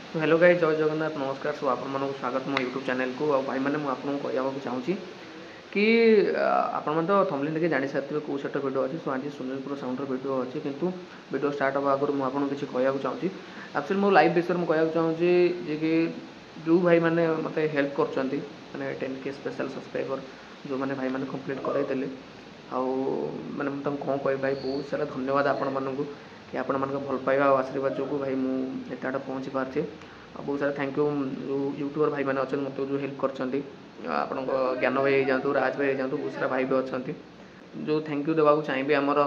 तो hello guys, जय जगन्नाथ, नमस्कार। सो आपण मानक स्वागत मो यूट्यूब चैनल को। आ भाई मैंने आपको कहवाक चाहूँगी कि आपण मैंने तो थंबनेल देखि जानी सारे कौ सेट भिडियो अच्छी। सो आज सुनीलपुर साउंड भिडियो अच्छी, किंतु भिडियो स्टार्ट हाँ आगुरी मुझे किसी कहवाक चाहूँगी। एक्चुअली मो लाइव विषय में कहवाक चाहूँगी जे कि जो भाई मैंने मत हेल्प कर 10K स्पेशल सब्सक्राइबर जो मैंने भाई मैंने कंप्लीट कराइले मैंने कौन कह भाई बहुत सारा धन्यवाद आपण मानक कि आपण मान भल पाइबा और आशीर्वाद जो भाई मुझे एत पहुँची पार्थे। बहुत सारा थैंक यू जो यूट्यूबर भाई मैंने अच्छे मत जो हेल्प कर ज्ञान भाई जातु, राज भाई जातु, बहुत सारा भाई भी अच्छा जो थैंक यू देवाक चाहिए। आमर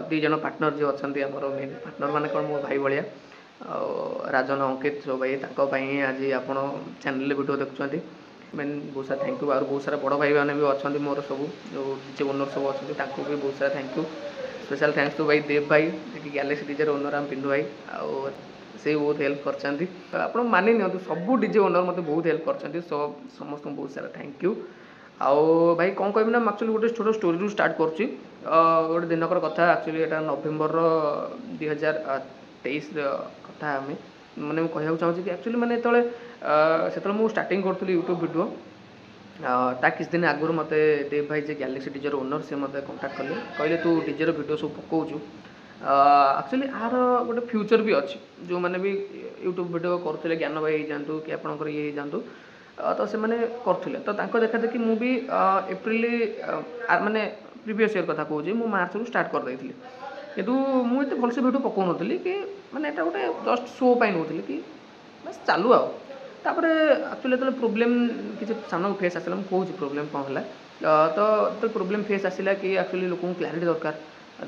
दी जन पार्टनर जो अच्छा मेन पार्टनर मैंने कौन मो भाई भाया राजन अंकित जो भाई आज आप चैनल वीडियो देखुं मेन बहुत सारा थैंक यू। और बहुत सारा बड़ भाई मैंने भी अच्छा मोर सब जो डीजे ओनर सब अच्छा भी बहुत सारा thank you. Special thanks to भाई देव भाई जी गैलेक्सी डीजे ओनर आम पिंडू भाई आउ से बहुत हेल्प कर आप मानि नि सब डीजे ओनर मत बहुत हेल्प कर समस्त बहुत सारा थैंक यू। आउ भाई कौन कह ना एक्चुअली गोटे छोट स्टोरी रू स्टार्ट करुच्ची गोटे दिनकर कथा। एक्चुअली यहाँ नवेम्बर 2023 कथा आम मैंने कहूँ चाहूँगी कि एक्चुअली मैंने से मुझे स्टार्टिंग करी यूट्यूब वीडियो ता किस दिन आगुरी मत देव भाई जे गैलेक्सी डीजर ओनर से मत कंटाक्ट कले कहले तू डीजर वीडियो सब पकाचु। एक्चुअली आर गोटे फ्यूचर भी अच्छी जो मैंने भी यूट्यूब वीडियो करते ज्ञान भाई जातु कि आपंकर ये जातु तो से मैंने करते तो देखा देखी मुझे एप्रिल माने प्रीवियस ईयर कथा कहूँ मुझे मार्च रू स्टार्ट कर देती कितु मुझे भलसे वीडियो पकाउन कि मैंने एटा गोटे जस्ट शो पाई नौली कि बस चालू आओ तापर एक्चुअली जो प्रोब्लेम किसी सामना फेस आसला मुझे कौन प्रोब्लेम कौन है तो प्रोब्लेम फेस आसला कि एक्चुअली लोक क्लारीटी दरकार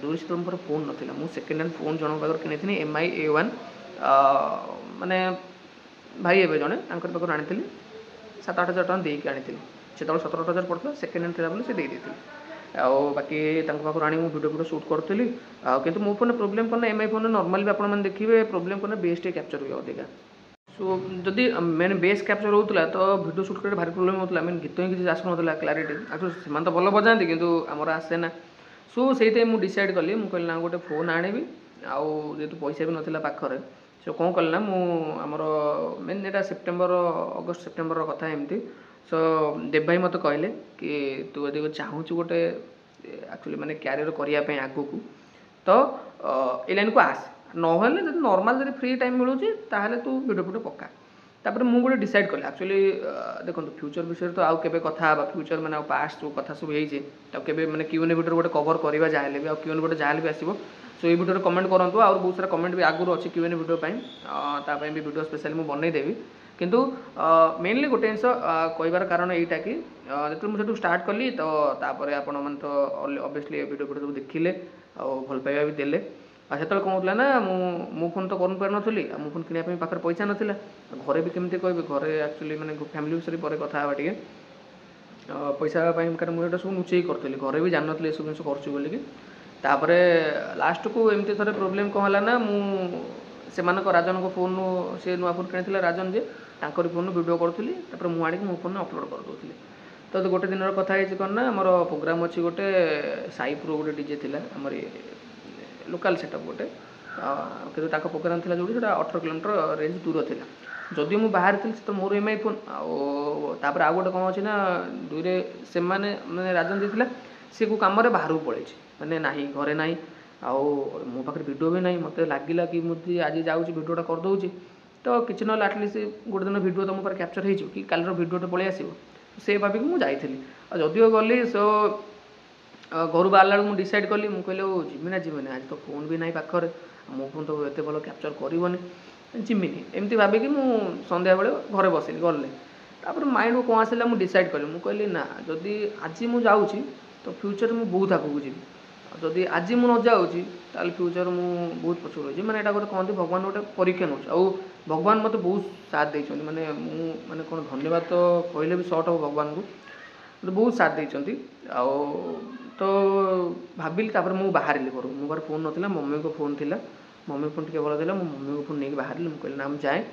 दूर से मोर फोन नाला मुझे सेकेंड हैंड फोन जन पाखे किनी MI A1 माने भाई एवं जड़े पाखर आनी 7-8 हज़ार टका देकी आनी से 17-18 हज़ार पड़ता सेकेंड हैंड थी से देती बाकी पाखर आनी वीडियो वीडियो शूट करी कि मो फोन प्रोब्लेम करना MI फोन नॉर्मल भी आपने देखिए प्रोब्लेम करना बेस कैप्चर हुए अधिका। सो जदि मैंने बेस कैप्चर होता तो वीडियो शूट कर भारी प्रोब्लेम होता मैंने गीत ही किसी आसूना क्लारीटी एक्चुअली से भल बजाती कितु आमर आसे ना। सो से मुझे डिसाइड कली मुझे ना गोटे फोन आनी आउ पैसा भी नाला पाखे सो कौन कल ना मुझर मेन यहाँ सेप्टेम्बर अगस्ट सेप्टेम्बर कथा एमती। सो देव भाई मत कहले कि तू यदि चाहूँ गोटे एक्चुअली मैंने क्यारियर करने आगू को तो ये लाइन को आस ना नॉर्मल जब फ्री टाइम मिलूँ तू वीडियो वीडियो पका तापर मुझे गोटे डिसाइड कली एक्चुअली देखो फ्यूचर विषय तो आउ के कथा फ्यूचर मैंने पास्ट जो कथा सब होके मैंने Q&A वीडियो गोटे कवर करवा जहाँ भी Q&A वीडियो जहाँ भी आसो सो ये वीडियो कमेंट करूँ और बहुत सारा कमेंट भी आगुरी अच्छी Q&A वीडियो तापाई भी वीडियो स्पेशल मुझे बनईदेवी किंतु मेनली गोटे जिनस कहबार कारण यहाँ कि जो मुझे स्टार्ट कली तो तापर आपण मैंने तो ऑब्वियसली वीडियो वीडियो सब देखिले भल पाइबा भी देले से कौन होता ना मो फोन तो कर नी मो फोन किनापी पाखे पैसा नाला घरे भी केमती कह घरे एक्चुअली मैंने फैमिली विषय पर कथा टे पैसा कारण मुझे सब लुचेक करी घरे भी जान सब जिन कर लास्ट को एमती थे प्रोब्लेम कौन है ना से राजन को फोन से नुआ फोन किनी राजन जे फोन वीडियो करी मुझे मो फोन अपलोड कर दूसरी तो गोटे दिन कथा कौन ना मोर प्रोग्राम अच्छी गोटे साईपुर गोटे डीजे थी आमर लोकाल सेटअप गोटे कि प्रोग्राम था जो 18 किलोमीटर रेंज दूर था जदि मुझे बाहर थी तो मोर MI फोन आउे आउ गोटे कौन अच्छे ना दुईरे से मैंने राजन जी सी को कम बाहर को पड़े मैंने ना घरे ना आउ मो पाखे वीडियो भी ना मत लगे कि मुझे आज जाऊँ वीडियोटा करदे तो किसी ना आटलिस्ट गोटे दिन वीडियो तो मोबाइल कैप्चर हो कि कल वीडियो पलि आसो से भाविक मुझे जाइली जदिव गली सो घर बाहर बेलू मुझे डिसाइड कली मुझे जिमी ना जिमिनी आज तो फोन भी ना पाखे मो फोन तो एत भल कैप्चर करनी जिमिनी एमती भाविकी मुझे सन्ध्या बेले घरे बसिली गले तापर माइंड को कौन आसला मुझे डिसाइड कली मुझे कहली ना जदि आज मुझे जाऊँगी तो फ्यूचर मुझे बहुत आगू जी जदि आज मुझे न जाऊँगी ताल फ्यूचर मुझे बहुत पछुड़ रही मैंने गोटे कहते भगवान गोटे परीक्षा नौ आउ भगवान मत बहुत साथ देते मैंने मैंने कौन धन्यवाद तो कहले भी सर्ट हो भगवान को मतलब बहुत साथ देते तो भाविली मुझे बाहर घर मो पास फोन नाला मम्मी को फोन थी मम्मी फोन टे भल था मम्मी को फोन नहीं बाहर मुझे कहली ना जाए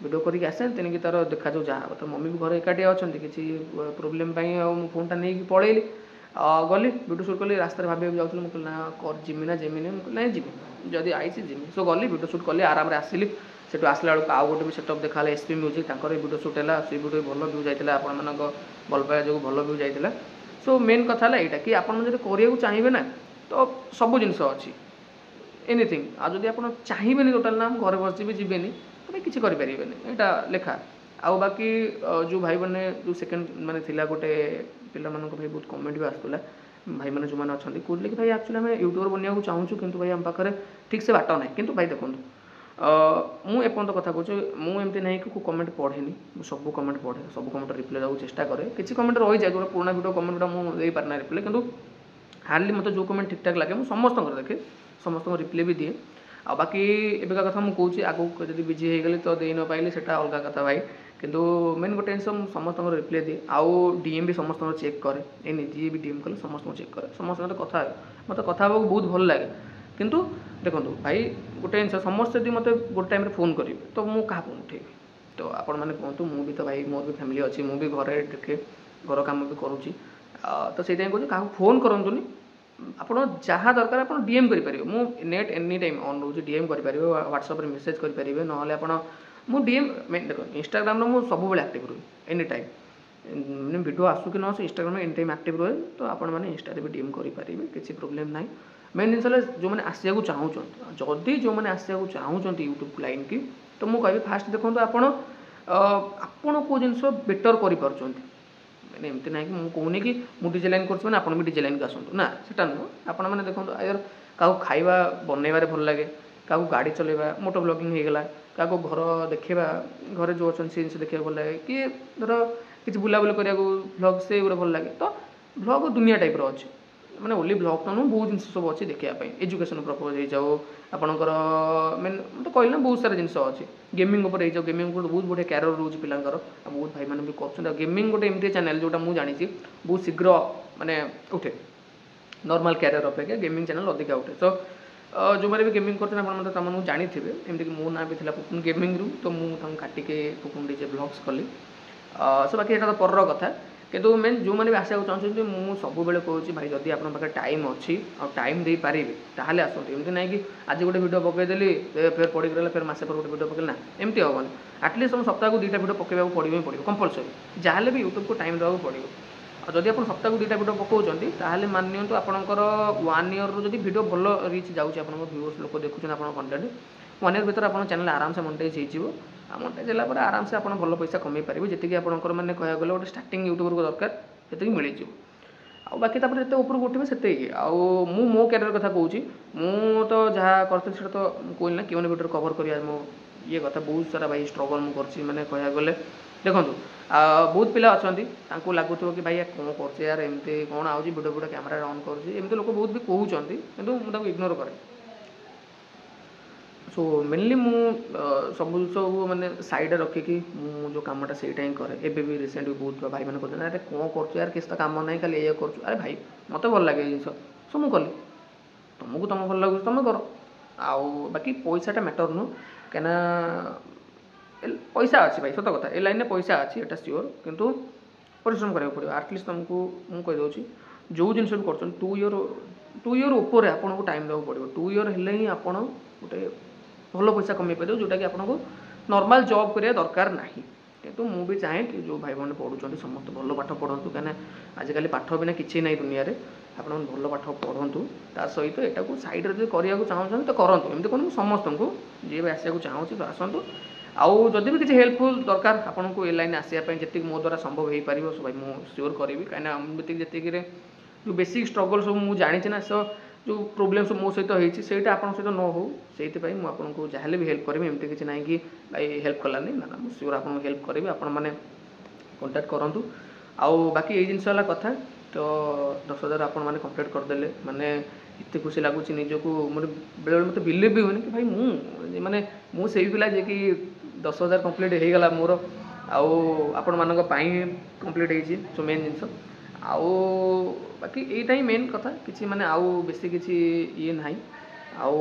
वीडियो करके आसे तेणिक तार देखा जो जहाँ तो मम्मी भी घर एकाटिया अच्छा किसी प्रोब्लेम फोनटा नहीं पलैली गली वीडियो शूट कली रास्तार भाभी जाऊँ मुझे ना कर जिमी ना जिमिनी मुझे ना जिमी जदि आई जिमी सो गली वीडियो शूट कली आराम से आसिली सेठू आसला बेलू आउ गोटे भी सेटअप देखा एसपी म्यूजिक तांकर वीडियो शूट है से वीडियो भल व्यू जाता आपण मान भल पाया जो भल व्यू जाता सो मेन कथा है यहाँ कि आपड़ जो चाहिए ना तो सब जिनस अच्छी एनीथिंग आदि आप चाहिए टोटाल ना घर बस भी जीवेनि तो किसी करें यहाँ लेखा आउ बाकी जो भाई मैंने जो सेकेंड माने थिला गोटे पिला मानक भाई बहुत कमेंट भी आसूला भाई मैंने जो मैंने अच्छा कहते कि भाई एक्चुअली आम यूट्यूबर बनवाक चाहूँ कि भाई आम पाखे ठीक से बाट ना कि भाई देखो मुझे एपर्त कथा कहूँ मुझे ना कि कमेंट पढ़ेनि सब कमेंट पढ़े सब कमेंट रिप्लाई देवाक चेष्टा करे किसी कमेंट रही जाए जो पुराना वीडियो कमेंट मुझे पारना रिप्लाई कितु हार्डली मतलब जो कमेंट ठीक ठाक लगे मुझे समस्त देखे समस्त रिप्लाई भी दिए आ बाकी एबिका कथा मुझे कहूँ आगू जब बिजी हो गली तो दे न पाइली से अलग कथा भाई किंतु मेन गोटे जिन समस्त रिप्लाई दिए आउ डीएम भी समस्त चेक करे एनी जी भी डीएम कले समस्त चेक करे समस्त कथा मतलब कथा हाँ बहुत भल लगे किंतु देखो भाई गोटे जिन समस्त यदि मत गोटे टाइम फोन करेंगे तो मुझे क्या फोन उठेबी तो आपण मैंने कहतु मुझे भी तो भाई मोर भी फैमिली अच्छी मुझे घरे देखे घर कम भी करुँची तो से कहूँ क्या फोन करूँ आप जहाँ दरकार आप डीएम करेंगे मु नेट एनी टाइम ऑन रोज डीएम करेंगे व्हाट्सएप मेसेज करेंगे ना आप मु डीएम देखो इंस्टाग्राम मुझे सब एक्टिव रुहे एनी टाइम मैंने वीडियो आसू कि न इंस्टाग्राम एनी टाइम एक्टिव रुहे तो आपण मैंने इंस्टा भी डीएम करेंगे किसी प्रोब्लेम ना मेन जिन जो मैंने आसिया चाहूँ जदि जो मैंने आसिया चाहूँ यूट्यूब लाइन की तो मुझे कह फास्ट देखो आपण को जिन बेटर कर मैंने एमती ना कि मुझे कहूनी कि मुझे डीजे लाइन कर आप डीजे लाइन को आसतु ना सेटा नुह आपण मैंने देखो आयर क्या खाଇବା बनइबार भल लगे क्या गाड़ी चलेबा मोटो ब्लॉगिंग होगला क्या घर देखा घर जो अच्छे से जिन देखा भल लगे कि धर कि बुलाबुली करा ब्लॉग से भल लगे तो ब्लॉग दुनिया टाइप अच्छे मैंने ओनली ब्लॉग तो नुह बहुत जिन सब अच्छी देखापी एजुकेशन पर्पज हो जाओ आपणकर मेन तो कहल ना बहुत सारा जिन अच्छे गेमिंग उपर हो जाओ गेमिंग बहुत बढ़िया क्यारियर रोज पिलांकर बहुत भाई मैंने भी कर गेमिंग गोटे एमती चैनल जोटा मुझे जानी बहुत शीघ्र माने उठे नॉर्मल क्यारियर अपेक्षा गेमिंग चैनल अधिका उठे तो जो मैंने भी गेमिंग करते आप जानी थे एमती मो ना भी था पुपुन गेमिंग रू तो मुझे काटिके पुपुन डीजे ब्लॉग्स कली सो बाकी यहाँ तो पर कथा किंतु मेन जो मैंने भी आशा चाहते मुझे सब बेले कहूँ भाई जदि आप टाइम अच्छी और टाइम दे पारे ताहले आसतु एमती ना कि आज गोटे वीडियो पकईदेली फिर पड़ी गला फिर मसे पर गोटे वीडियो पकड़ ना एमती हेनी आटलिस्ट तुम सप्ताह को 2टा वीडियो पकड़ा पड़ो ही पड़ो कंपलसरी जहाँ भी यूट्यूब को टाइम देवाक पड़ो और जदि आप सप्ताह को 2टा वीडियो पकाउछंती ताहले मानियो आपणकर 1 ईयर रो जदि वीडियो भल रीच जाउछि आपन व्यूअर्स लोक देखुछन आपन कंटेंट 1 ईयर भीतर आपन चैनल आराम से मोनेटाइज होइजिवो मोनेटाइज होला पर आराम से आपन भल पैसा कमाई पारिबे जेतिकी आपनकर माने कहया गले गोटे स्टार्टिंग यूट्यूबर को दरकार सेतिकी मिलि जिवो आ बाकी तापर जते ऊपर उठिबे सेते आ मो कैरियर कथा कहूछि मु तो जहाँ करथि सेटा तो कोइल ना केवन वीडियो कवर करिया मो ये कथा बहुत सारा भाई स्ट्रगल मु करछि माने कहया गले देखो बहुत पिला अच्छा लगुव कि भाई कौन कर यार एमती कौन out video video camera on कर लोक बहुत भी कहते कि इग्नोर करे सो मेनली मु सब सब मैंने साइड रखिकी जो कमटा से ही करे एबे भी रिसेंट भी बहुत भाई मैंने कहते अरे कौन कर यार किसी काम ना खाली ये कर अरे भाई मत भल लगे जिन सो मुझे कली तुमको तुम भल लगे तुम कर आउ बाकी पैसाटा मैटर नु कहना पैसा अच्छी भाई सत कथा ए लाइन में पैसा अच्छी एटा सियोर किंतु परिश्रम करा पड़ो आटलिस्ट तुमको मुझे कहीदे जो जिन भी कर 2 ईयर उपर आपको टाइम देवाक पड़ो 2 ईयर हेल्ले ही आप गोटे भल पैसा कमे पारे जोटा कि आपको नॉर्मल जॉब करिया दरकार नहीं किंतु मु भी चाहे कि जो भाई मैंने पढ़ुं समस्त भल पाठ पढ़तु कहीं आजिकल पाठ बिना किसी ना दुनिया आप भल पाठ पढ़तु ता सहित एटा को साइड रे करने चाहूँ तो करतु एमती कहूँ समस्त को जी भी आसा चाहूँ तो आसतु आउ जदि भी किसी हेल्पफुल दरकार आपन को ए लाइन आसापी जी मो द्वारा संभव हो पार सब भाई मुझे सियोर करी कहीं जी जो बेसिक स्ट्रगल सब मुझे जानी ना सो जो प्रोब्लेम सब मो सहित होती आप सहित न हो से मुझे जहाँ भी हेल्प करी एमती किसी ना कि भाई हेल्प कलानी ना मुझे सियोर आपको हेल्प करी आपण मैंने कंटाक्ट करूँ आउ बाकी ये जिनस कथा तो 10,000 आपण मैंने कंप्लीट करदे माने इतने खुशी लगुच निजक मोर बेले मत बिलीव भी होनी कि भाई मुझे माने मुझे पिला जे कि 10,000 कंप्लीट हो गला मोर आउ आपण मानक कंप्लीट होती सो मेन जिनस आउ बाकी यहीटा ही मेन कथा किसी माने आउ बेसी किसी ये ना आउ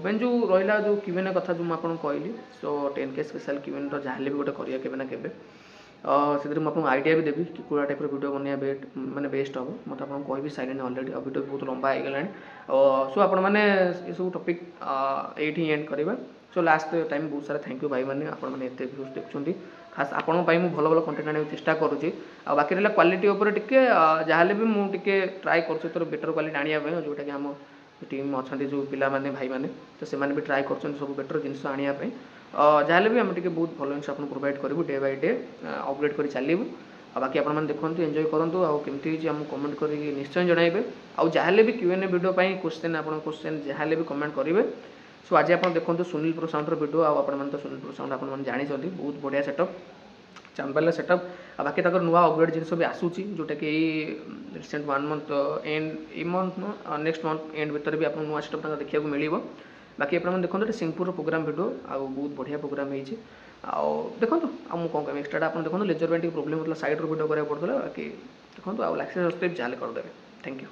मेन जो रहा जो क्यूएनए कथा जो मुझे कहली सो 10K स्पेशल क्यूएनए तो जहाँ भी गोटे करिया केबे ना केबे से मुझे आइडिया भी देवी कि कौड़ा टाइप वीडियो बनया माने बेस्ट हम मत आप कहि सारे अलरेडी वीडियो बहुत लंबा हो गलानी सो आपण मैंने ये सब टॉपिक ये एंड करवा सो लास्ट टाइम बहुत सारा थैंक यू भाई मैंने आपण मैंने एत व्यूज देखुं खास आपण भल भल कंटेंट आने चेष्टा करुँची आ बाकी रहा क्वालिटी उपर टिके जहाँ भी मुझे ट्राए कर बेटर क्वालिटी आने जोटा कि आम टीम अच्छा जो पिला माने भाई माने तो से भी ट्राए कर सब बेटर जिन आने जहाँ भी आम टे बहुत भल जिन आपको प्रोवाइड करूँ डे बाय डे अपग्रेड कर चलू आ बाकी आप देखो एंजॉय करूँ आमती आम कमेंट कर निश्चय जनइबे आउ जहाँ भी Q&A वीडियो क्वेश्चन आप क्वेश्चन जहाँ भी कमेंट करेंगे सो आज आप देखो सुनील प्रसाद वीडियो आप तो सुनील प्रसाद आप जानते बहुत बढ़िया सेटअप चांबाला सेटअप आ बाकी तक नुआ अपग्रेड जिन भी आसूची जोटा कि recent 1 month and month next month and भीतर भी आप नुआ सेटअप देखा मिल बाकी आप देखो सिंहपुर प्रोग्राम वीडियो आ बहुत बढ़िया प्रोग्राम होती देखो मुझे कौन कह एक्सट्रा आप देखो लेजर पे प्रोब्लेम होता साइड वीडियो करा पड़ता बाकी देखो लाइक सब्सक्राइब जहाँ करदे थैंक यू।